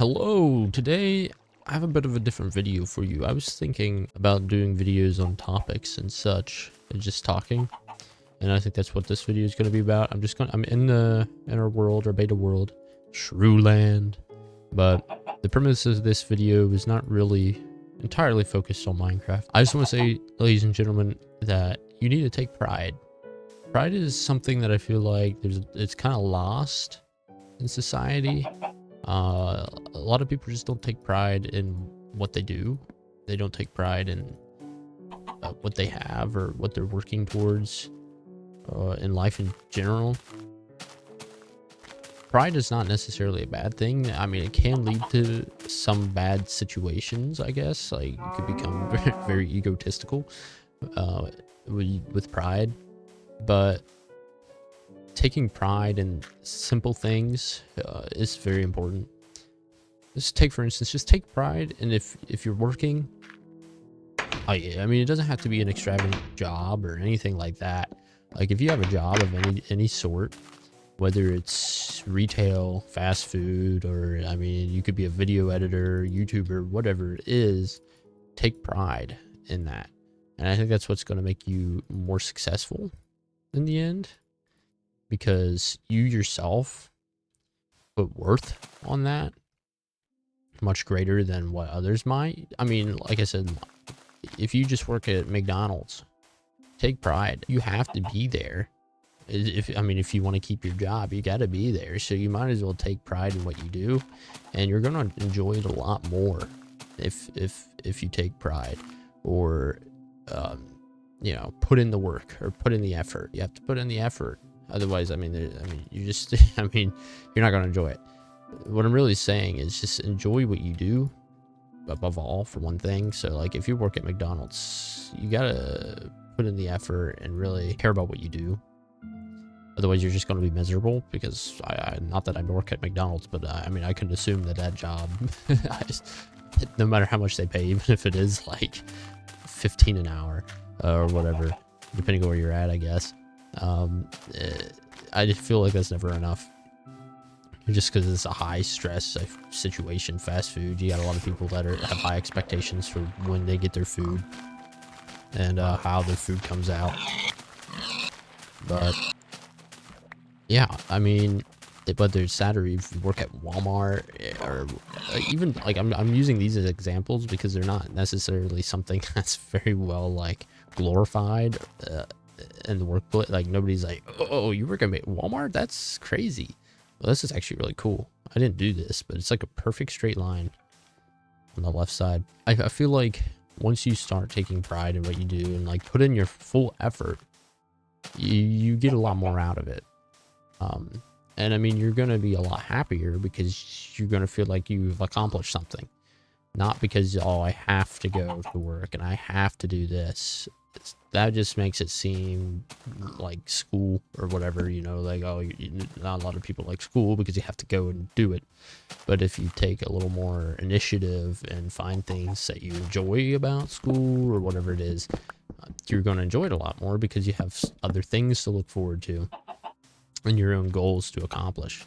Hello, today I have a bit of a different video for you. I was thinking about doing videos on topics and such, and just talking, and I think that's what this video is going to be about. I'm in the inner world or beta world, Shrew but the premise of this video is not really entirely focused on Minecraft. I just want to say, ladies and gentlemen, that you need to take pride. Pride is something that I feel like it's kind of lost in society. A lot of people just don't take pride in what they do. They don't take pride in what they have or what they're working towards in life in general. Pride is not necessarily a bad thing. I mean, it can lead to some bad situations, I guess. Like, you could become very, very egotistical with pride. But taking pride in simple things is very important. Just take, for instance, just take pride in if you're working. Oh yeah, I mean, it doesn't have to be an extravagant job or anything like that. Like, if you have a job of any sort, whether it's retail, fast food, or I mean, you could be a video editor, YouTuber, whatever it is, take pride in that. And I think that's what's going to make you more successful in the end, because you yourself put worth on that much greater than what others might. I mean, like I said, if you just work at McDonald's, take pride. You have to be there. If you want to keep your job, you got to be there. So you might as well take pride in what you do, and you're going to enjoy it a lot more if you take pride, or you know, put in the work or put in the effort. You have to put in the effort. Otherwise, you just, you're not going to enjoy it. What I'm really saying is just enjoy what you do above all, for one thing. So like, if you work at McDonald's, you got to put in the effort and really care about what you do. Otherwise, you're just going to be miserable, because not that I work at McDonald's, but I can assume that job, no matter how much they pay, even if it is like 15 an hour or whatever, depending on where you're at, I guess. I just feel like that's never enough, just because it's a high stress situation. Fast food, you got a lot of people that have high expectations for when they get their food and how their food comes out. But yeah, I mean, whether it's that or if you work at Walmart, or even like, I'm using these as examples because they're not necessarily something that's very well like glorified in the workplace. Like, nobody's like, oh, you work at Walmart? That's crazy. Well, this is actually really cool. I didn't do this, but it's like a perfect straight line on the left side. I feel like once you start taking pride in what you do and like put in your full effort, you get a lot more out of it. And I mean, you're going to be a lot happier because you're going to feel like you've accomplished something. Not because, oh, I have to go to work and I have to do this. That just makes it seem like school or whatever, you know, like, oh, not a lot of people like school because you have to go and do it. But if you take a little more initiative and find things that you enjoy about school or whatever it is, you're going to enjoy it a lot more because you have other things to look forward to and your own goals to accomplish.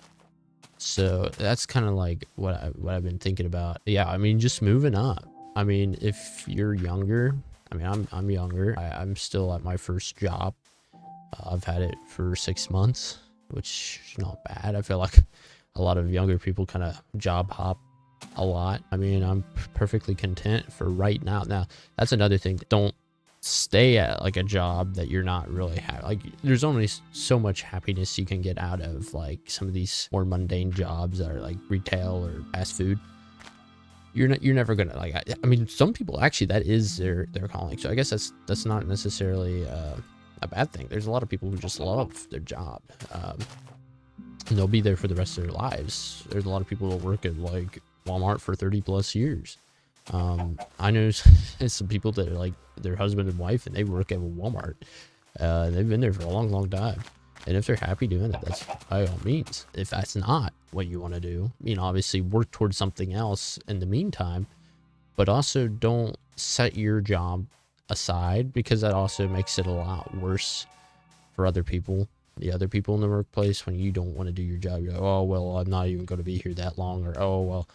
So that's kind of like what I've been thinking about. Yeah, I mean, just moving up. I mean, if you're younger, I mean, I'm younger. I'm still at my first job. I've had it for 6 months, which is not bad. I feel like a lot of younger people kind of job hop a lot. I mean, I'm perfectly content for right now. Now, that's another thing. Don't stay at like a job that you're not really happy. Like, there's only so much happiness you can get out of like some of these more mundane jobs that are like retail or fast food. You're never gonna, like, I mean, some people actually, that is their calling. So I guess that's not necessarily a bad thing. There's a lot of people who just love their job, and they'll be there for the rest of their lives. There's a lot of people that work at like Walmart for 30+ years. I know some people that are like their husband and wife, and they work at Walmart. They've been there for a long time. And if they're happy doing it, that's by all means. If that's not what you want to do, you know, obviously work towards something else in the meantime, but also don't set your job aside, because that also makes it a lot worse for other people. The other people in the workplace, when you don't want to do your job, you're like, oh, well, I'm not even going to be here that long, or oh, well,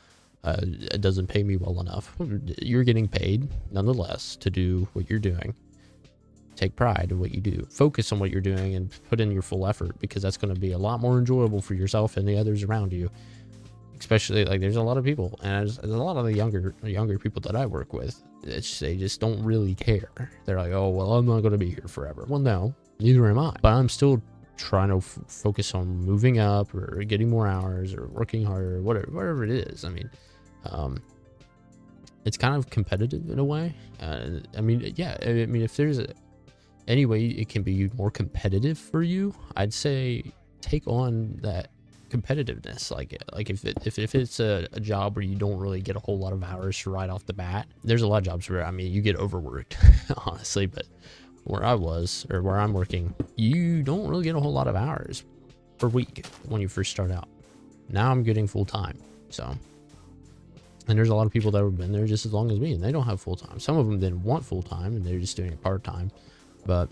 It doesn't pay me well enough. You're getting paid nonetheless to do what you're doing. Take pride in what you do. Focus on what you're doing and put in your full effort, because that's going to be a lot more enjoyable for yourself and the others around you. Especially, like, there's a lot of people, and there's a lot of the younger people that I work with. They just don't really care. They're like, oh, well, I'm not going to be here forever. Well, no, neither am I. But I'm still trying to focus on moving up or getting more hours or working harder, whatever it is. I mean, it's kind of competitive in a way. I mean, yeah, I mean, if there's any way it can be more competitive for you, I'd say take on that competitiveness. Like if it's a job where you don't really get a whole lot of hours right off the bat, there's a lot of jobs where, I mean, you get overworked, honestly, but where I'm working, you don't really get a whole lot of hours per week when you first start out. Now I'm getting full time, so. And there's a lot of people that have been there just as long as me, and they don't have full time. Some of them didn't want full time, and they're just doing it part time. But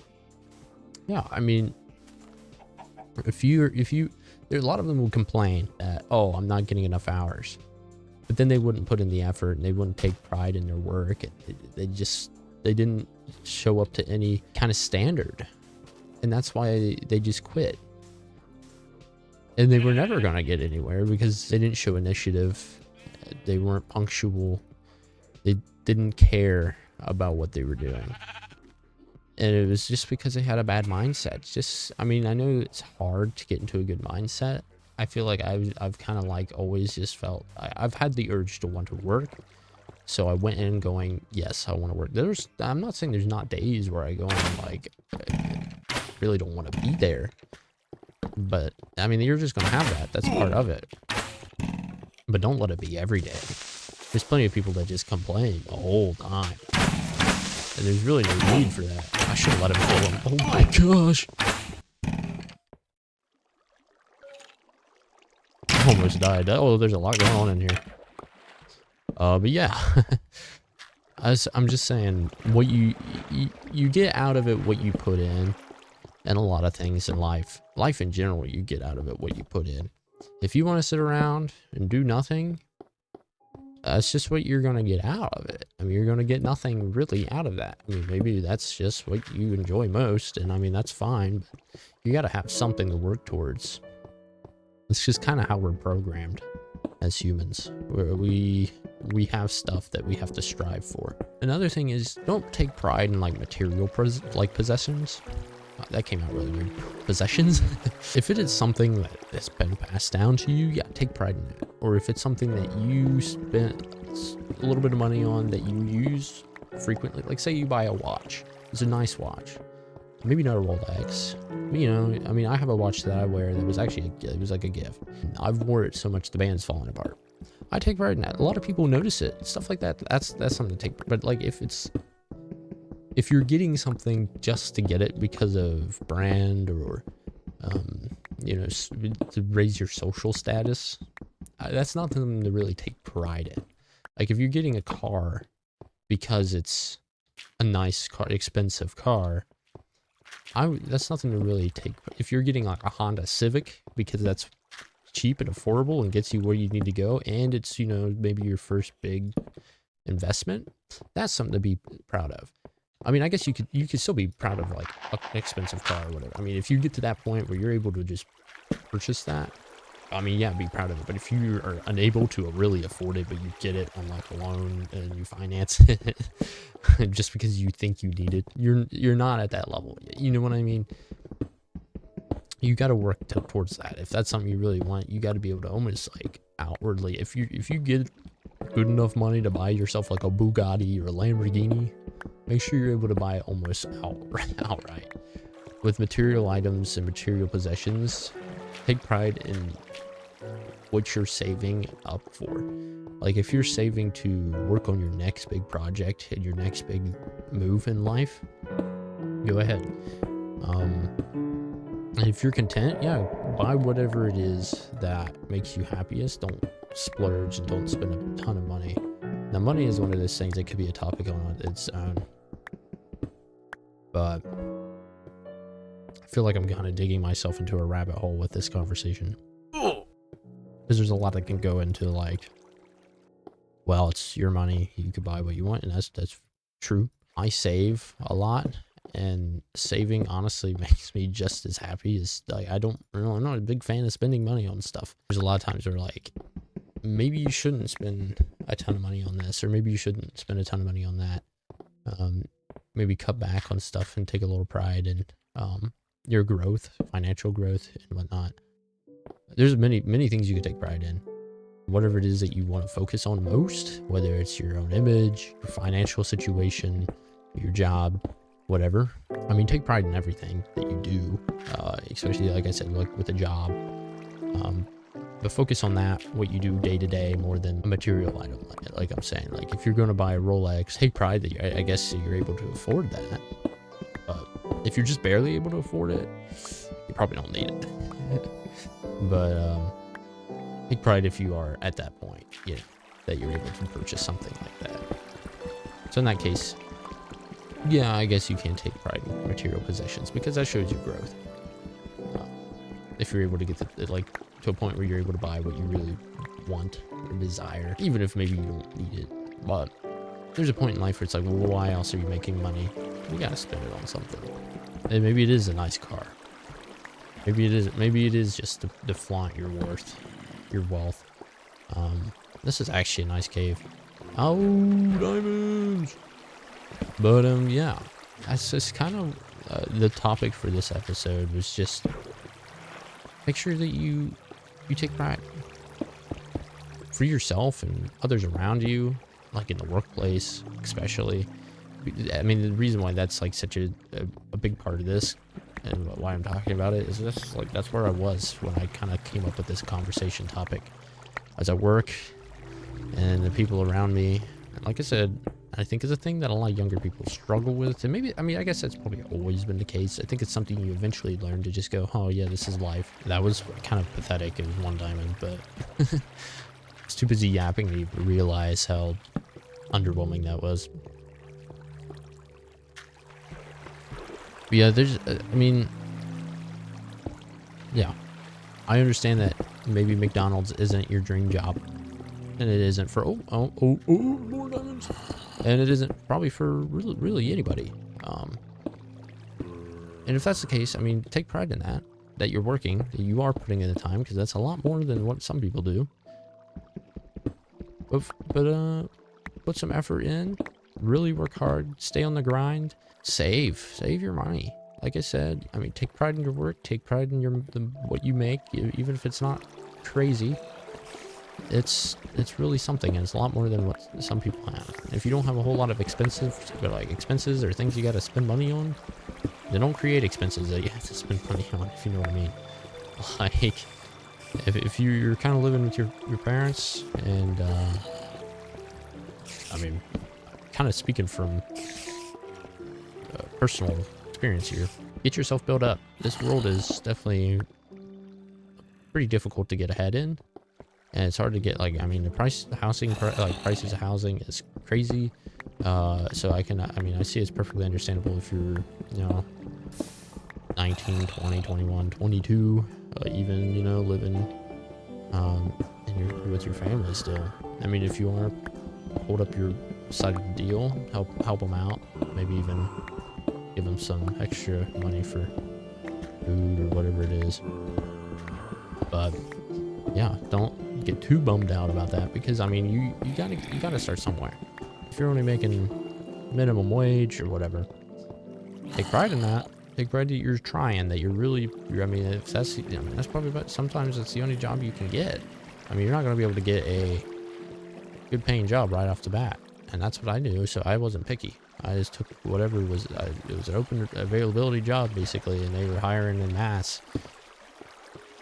yeah, I mean, if you, there's a lot of them will complain that, oh, I'm not getting enough hours, but then they wouldn't put in the effort and they wouldn't take pride in their work. And they didn't show up to any kind of standard, and that's why they just quit. And they were never going to get anywhere because they didn't show initiative. They weren't punctual. They didn't care about what they were doing. And it was just because they had a bad mindset. I mean, I know it's hard to get into a good mindset. I feel like I've kind of like always just felt, I've had the urge to want to work. So I went in going, yes, I want to work. I'm not saying there's not days where I go and like, I really don't want to be there. But I mean, you're just going to have that. That's part of it. But don't let it be every day. There's plenty of people that just complain the whole time. And there's really no need for that. I should have let him kill him. Oh my gosh. I almost died. Oh, there's a lot going on in here. But yeah. I'm just saying, what you get out of it what you put in. And a lot of things in life. Life in general, you get out of it what you put in. If you want to sit around and do nothing, that's just what you're going to get out of it. I mean, you're going to get nothing really out of that. I mean, maybe that's just what you enjoy most, and I mean, that's fine, but you got to have something to work towards. It's just kind of how we're programmed as humans, where we have stuff that we have to strive for. Another thing is, don't take pride in like material possessions. That came out really weird. Possessions. If it is something that has been passed down to you, yeah, take pride in it. Or if it's something that you spent a little bit of money on that you use frequently, like say you buy a watch. It's a nice watch. Maybe not a Rolex. But, you know, I mean, I have a watch that I wear that was actually, it was like a gift. I've worn it so much the band's falling apart. I take pride in that. A lot of people notice it. Stuff like that. That's something to take. But like if you're getting something just to get it because of brand or, you know, to raise your social status, that's not something to really take pride in. Like if you're getting a car because it's a nice car, expensive car, that's nothing to really take. If you're getting like a Honda Civic because that's cheap and affordable and gets you where you need to go, and it's, you know, maybe your first big investment, that's something to be proud of. I mean, I guess you could still be proud of like an expensive car or whatever. I mean, if you get to that point where you're able to just purchase that, I mean, yeah, be proud of it. But if you are unable to really afford it, but you get it on like a loan and you finance it just because you think you need it, you're not at that level yet. You know what I mean? You got to work towards that. If that's something you really want, you got to be able to almost like outwardly, if you get good enough money to buy yourself like a Bugatti or a Lamborghini, make sure you're able to buy it almost outright. With material items and material possessions, take pride in what you're saving up for. Like if you're saving to work on your next big project and your next big move in life, go ahead. And if you're content, yeah, buy whatever it is that makes you happiest. Don't splurge and don't spend a ton of money. Now, money is one of those things that could be a topic on its own. But I feel like I'm kind of digging myself into a rabbit hole with this conversation. Because there's a lot that can go into like well, it's your money. You could buy what you want, and that's true. I save a lot, and saving honestly makes me just as happy as like I'm not a big fan of spending money on stuff. There's a lot of times where like maybe you shouldn't spend a ton of money on this, or maybe you shouldn't spend a ton of money on that. Maybe cut back on stuff and take a little pride in your growth, financial growth, and whatnot. There's many things you can take pride in. Whatever it is that you want to focus on most, whether it's your own image, your financial situation, your job, whatever. I mean, take pride in everything that you do, especially like I said, like with a job. But focus on that, what you do day to day, more than a material item. Like I'm saying, like if you're going to buy a Rolex, take pride that I guess you're able to afford that. But if you're just barely able to afford it, you probably don't need it. But take pride if you are at that point, that you're able to purchase something like that. So in that case, yeah, I guess you can take pride in material possessions because that shows your growth. If you're able to get to a point where you're able to buy what you really want or desire, even if maybe you don't need it. But there's a point in life where it's like, well, why else are you making money? You gotta spend it on something. And maybe it is a nice car. Maybe it is just to flaunt your worth, your wealth. This is actually a nice cave. Oh, diamonds! But yeah, that's just kind of the topic for this episode was just make sure that you take pride for yourself and others around you, like in the workplace, especially. I mean, the reason why that's like such a big part of this and why I'm talking about it is just like that's where I was when I kind of came up with this conversation topic. I was at work and the people around me, like I said, I think is a thing that a lot of younger people struggle with. And maybe, I mean, I guess that's probably always been the case. I think it's something you eventually learn to just go, oh yeah, this is life. That was kind of pathetic. It was one diamond, but I was too busy yapping to even realize how underwhelming that was. But yeah, I mean, yeah, I understand that maybe McDonald's isn't your dream job. And it isn't for, more diamonds. And it isn't probably for really anybody. And if that's the case, I mean, take pride in that you're working, that you are putting in the time, because that's a lot more than what some people do. But put some effort in, really work hard, stay on the grind, save your money. Like I said, I mean, take pride in your work, take pride in what you make, even if it's not crazy. It's really something, and it's a lot more than what some people have. If you don't have a whole lot of expenses or things you got to spend money on, then don't create expenses that you have to spend money on, if you know what I mean. Like, if you're kind of living with your parents, and I mean, kind of speaking from personal experience here, get yourself built up. This world is definitely pretty difficult to get ahead in. And it's hard to get, like, I mean, the prices of housing is crazy. So I see it's perfectly understandable if you're, 19, 20, 21, 22, even, living with your family still. I mean, if you want to hold up your side of the deal, help them out, maybe even give them some extra money for food or whatever it is. But yeah, don't get too bummed out about that, because I mean, you gotta start somewhere. If you're only making minimum wage or whatever, take pride in that. Take pride that you're trying, that if that's probably about, sometimes it's the only job you can get. I mean, you're not gonna be able to get a good paying job right off the bat, and that's what I knew. So I wasn't picky. I just took whatever it was an open availability job basically, and they were hiring in mass.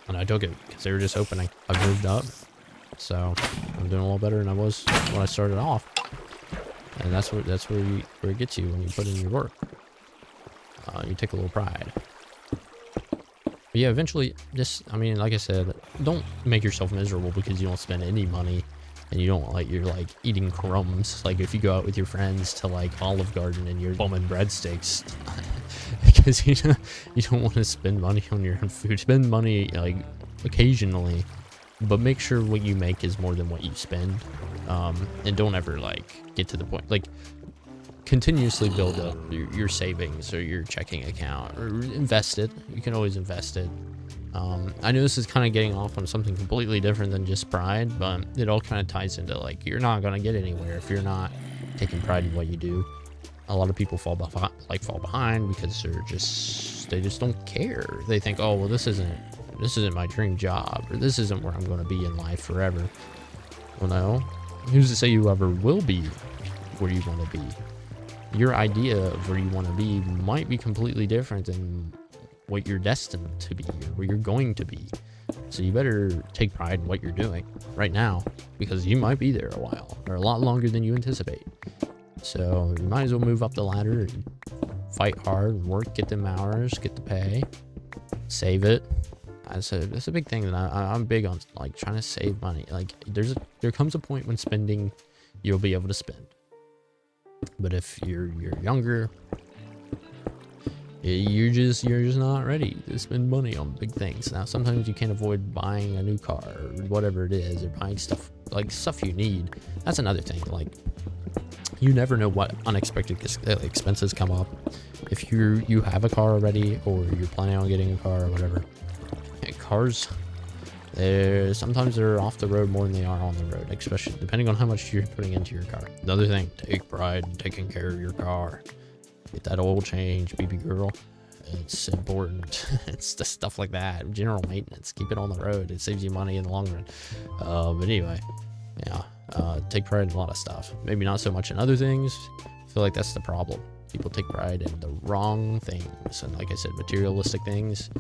And I took it because they were just opening. I've moved up, so I'm doing a little better than I was when I started off. And that's where it gets you when you put in your work. You take a little pride. But yeah, eventually, like I said, don't make yourself miserable because you don't spend any money, and you're eating crumbs. Like if you go out with your friends to like Olive Garden and you're bumming breadsticks. Because you don't want to spend money on your own food. Spend money like occasionally, but make sure what you make is more than what you spend. And don't ever like get to the point, like continuously build up your savings or your checking account, or invest it. You can always invest it. I know this is kind of getting off on something completely different than just pride, but it all kind of ties into like, you're not going to get anywhere if you're not taking pride in what you do. A lot of people fall behind because they just don't care. They think, oh, well, this isn't my dream job, or this isn't where I'm going to be in life forever. Well, no, who's to say you ever will be where you want to be? Your idea of where you want to be might be completely different than what you're destined to be, or where you're going to be. So you better take pride in what you're doing right now, because you might be there a while, or a lot longer than you anticipate. So you might as well move up the ladder and fight hard and work, get them hours, get the pay, save it. That's a big thing that I'm big on, like trying to save money. Like there comes a point when spending, you'll be able to spend. But if you're younger, you're just not ready to spend money on big things. Now sometimes you can't avoid buying a new car or whatever it is, or buying stuff you need. That's another thing. Like, you never know what unexpected expenses come up. If you have a car already, or you're planning on getting a car or whatever, cars, sometimes they're off the road more than they are on the road, especially depending on how much you're putting into your car. Another thing, take pride in taking care of your car. Get that oil change, baby girl. It's important. It's the stuff like that. General maintenance. Keep it on the road. It saves you money in the long run. But anyway, yeah. Take pride in a lot of stuff. Maybe not so much in other things. I feel like that's the problem. People take pride in the wrong things. And like I said, materialistic things.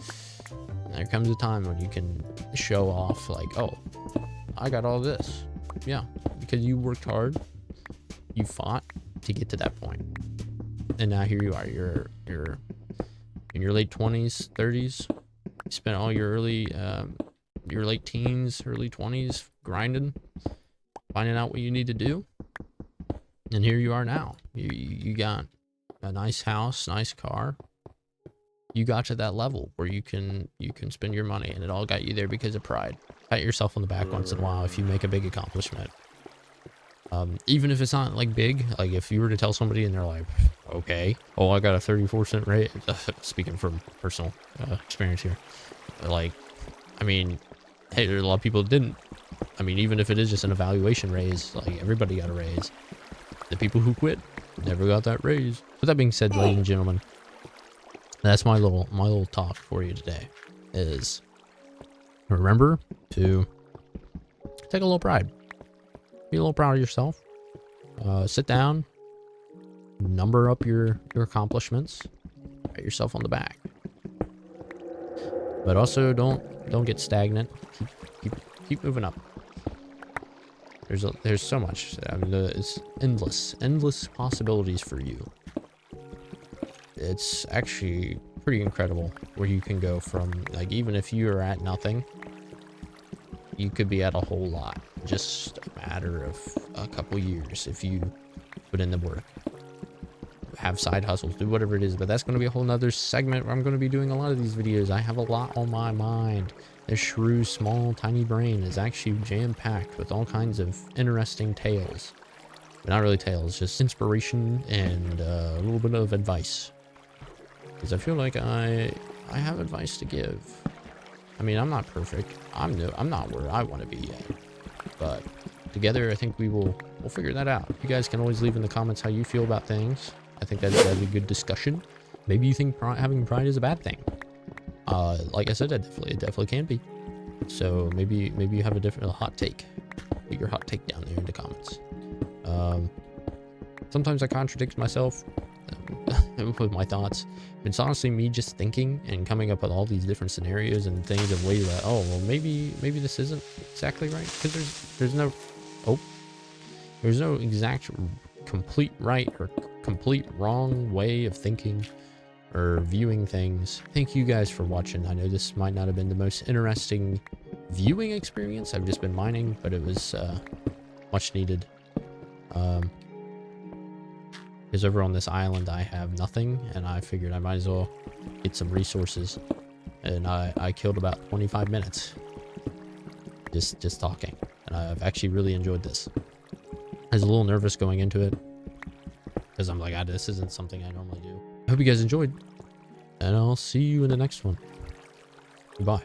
There comes a time when you can show off like, oh, I got all this. Yeah, because you worked hard. You fought to get to that point. And now here you are. You're in your late 20s, 30s. You spent all your your late teens, early 20s grinding, finding out what you need to do. And here you are now. You got a nice house, nice car. You got to that level where you can spend your money, and it all got you there because of pride. Pat yourself on the back once in a while if you make a big accomplishment. Even if it's not like big, like if you were to tell somebody and they're like, okay, oh, I got a 34-cent raise, speaking from personal experience here, like, I mean, hey, there's a lot of people that didn't. I mean, even if it is just an evaluation raise, like everybody got a raise. The people who quit never got that raise. With that being said, ladies and gentlemen, that's my little talk for you today. Is remember to take a little pride. Be a little proud of yourself. Sit down, number up your accomplishments, pat yourself on the back. But also don't get stagnant. Keep moving up. There's so much. I mean, it's endless possibilities for you. It's actually pretty incredible where you can go from, like, even if you are at nothing, you could be at a whole lot. Just a matter of a couple years if you put in the work. Have side hustles, do whatever it is. But that's going to be a whole nother segment where I'm going to be doing a lot of these videos. I have a lot on my mind. This shrewd, small, tiny brain is actually jam-packed with all kinds of interesting tales. But not really tales, just inspiration and a little bit of advice. Because I feel like I have advice to give. I mean, I'm not perfect. I'm not where I want to be yet. But together, I think we'll figure that out. You guys can always leave in the comments how you feel about things. I think that'd be a good discussion. Maybe you think having pride is a bad thing. Like I said, it definitely can be. So maybe you have a hot take. Put your hot take down there in the comments. Sometimes I contradict myself with my thoughts. It's honestly me just thinking and coming up with all these different scenarios and things of ways that, oh, well, maybe this isn't exactly right, because there's no exact complete right or complete wrong way of thinking or viewing things. Thank you guys for watching. I know this might not have been the most interesting viewing experience. I've just been mining, but it was much needed. Because over on this island I have nothing, and I figured I might as well get some resources. And I killed about 25 minutes. just talking. And I've actually really enjoyed this. I was a little nervous going into it because I'm like, this isn't something I normally do. I hope you guys enjoyed, and I'll see you in the next one. Goodbye.